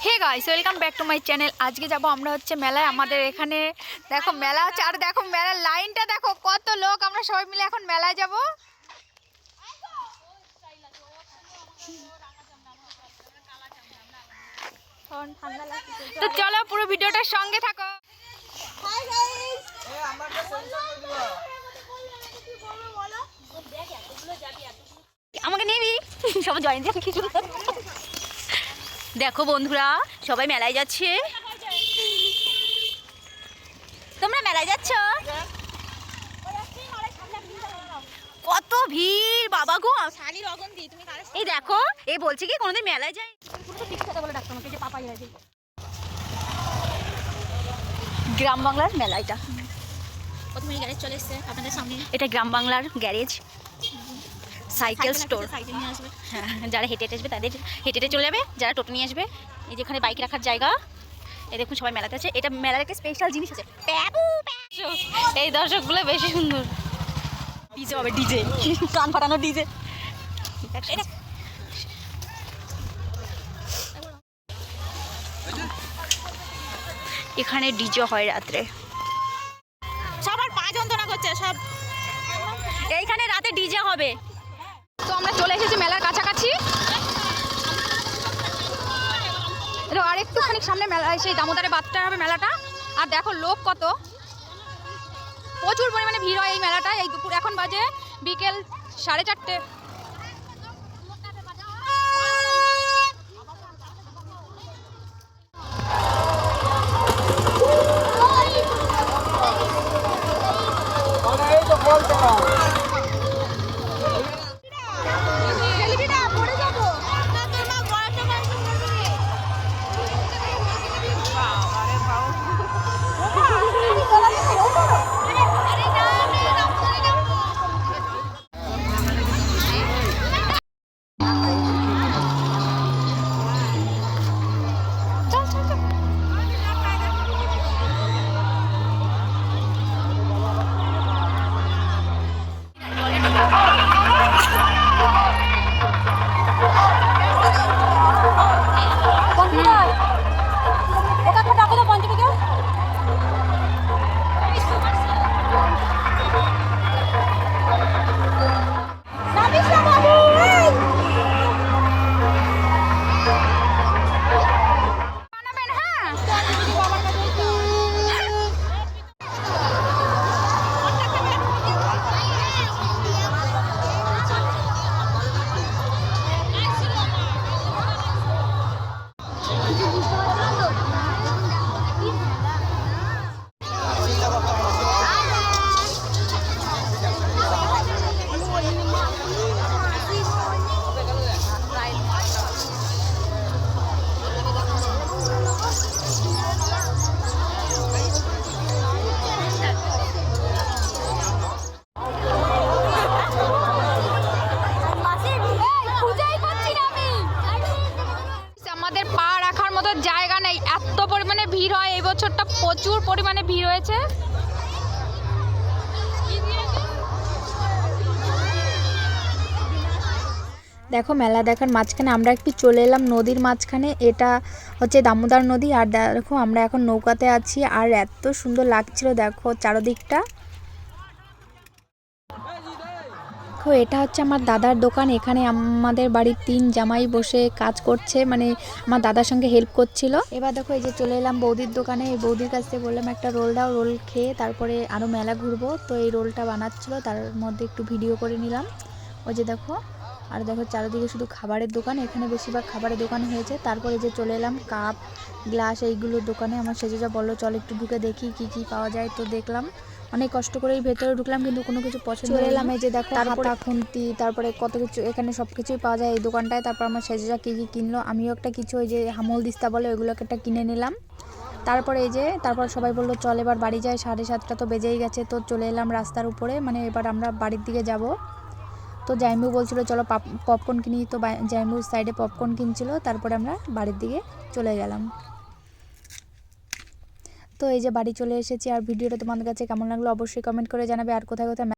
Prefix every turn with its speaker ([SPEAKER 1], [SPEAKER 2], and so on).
[SPEAKER 1] Hey guys, welcome back to my channel. আজকে যাব আমরা হচ্ছে মেলায়। আমাদের এখানে দেখো মেলা হচ্ছে, আর দেখো মেলার লাইনটা দেখো, কত লোক। আমরা সবাই মিলে এখন মেলায় যাব। তো চলো পুরো ভিডিওটার সঙ্গে থাকো। আমাকে নিবি সবাই জয়েন কিছু। দেখো বন্ধুরা, সবাই মেলায় যাচ্ছে। তোমরা মেলায় যাচ্ছ? কত ভিড় বাবা গো। এই দেখো, এই বলছে কি কোনোদিন মেলায় যাই। গ্রাম বাংলার মেলা এটা।
[SPEAKER 2] প্রথমে গ্যারেজ চলে এসেছে আপনাদের সামনে।
[SPEAKER 1] এটা গ্রাম বাংলার গ্যারেজ সাইকেল স্টোর।
[SPEAKER 2] সাইকেল নিয়ে আসবে,
[SPEAKER 1] যারা হেঁটে হেঁটে আসবে তাদের হেঁটে হেঁটে চলে যাবে, যারা টোটো নিয়ে আসবে। এই যেখানে বাইক রাখার জায়গা। এই দেখুন সবাই মেলাতে আছে। এটা মেলার একটা স্পেশাল জিনিস আছে, এই দর্শকগুলো বেশি সুন্দর। ডিজে হবে, ডিজে কান ফাটানো ডিজে। এখানে ডিজে হয় রাত্রে।
[SPEAKER 2] সবার পা যন্ত্রণা করছে সব।
[SPEAKER 1] এইখানে রাতে ডিজে হবে। তো আমরা চলে এসেছি মেলার কাছাকাছি। আর একটুখানি সামনে মেলা, সেই দামোদরে বাদটা হবে মেলাটা। আর দেখো লোক কত, প্রচুর পরিমাণে ভিড় হয় এই মেলাটা। এই দুপুর এখন বাজে বিকেল 4:30। আমাদের পা রাখার মতো জায়গা নেই, এত পরিমাণে ভিড় হয়। এই বছরটা প্রচুর পরিমাণে ভিড় হয়েছে। দেখো মেলা দেখার মাঝখানে আমরা একটু চলে এলাম নদীর মাঝখানে। এটা হচ্ছে দামোদর নদী। আর দেখো আমরা এখন নৌকাতে আছি, আর এত সুন্দর লাগছিল দেখো চারদিকটা। দেখো এটা হচ্ছে আমার দাদার দোকান। এখানে আমাদের বাড়ির 3 জামাই বসে কাজ করছে, মানে আমার দাদার সঙ্গে হেল্প করছিল। এবার দেখো এই যে চলে এলাম বৌদির দোকানে। এই বৌদির কাছ থেকে বললাম একটা রোল দাও, রোল খেয়ে তারপরে আরও মেলা ঘুরবো। তো এই রোলটা বানাচ্ছিল, তার মধ্যে একটু ভিডিও করে নিলাম। ওই যে দেখো, আর দেখো চারিদিকে শুধু খাবারের দোকান। এখানে বেশিরভাগ খাবারের দোকান হয়েছে। তারপরে যে চলে এলাম কাপ গ্লাস এইগুলোর দোকানে। আমার সেজেজা বললো চল একটু ঢুকে দেখি কি কি পাওয়া যায়। তো দেখলাম, অনেক কষ্ট করেই ভেতরে ঢুকলাম, কিন্তু কোনো কিছু পছন্দ হলো না। চলে এলাম এই যে দেখো হাতা খুন্তি, তারপরে কত কিছু এখানে সব কিছুই পাওয়া যায় এই দোকানটায়। তারপর আমার সেজেজা কী কী কিনলো, আমিও একটা কিছু ওই যে হামল দিস্তা বলে ওইগুলোকে একটা কিনে নিলাম। তারপরে এই যে তারপর সবাই বললো চল এবার বাড়ি যায়, 7:30 তো বেজেই গেছে। তো চলে এলাম রাস্তার উপরে, মানে এবার আমরা বাড়ির দিকে যাব। তো জাইমু বলছিল চলো পপকর্ন কিনি। তো জাইমু সাইডে পপকর্ন কিনছিল। তারপরে আমরা বাড়ির দিকে চলে গেলাম। তো এই যে বাড়ি চলে এসেছি। আর ভিডিওটা তোমাদের কাছে কেমন লাগলো অবশ্যই কমেন্ট করে জানাবে। আর কোথায় কোথায়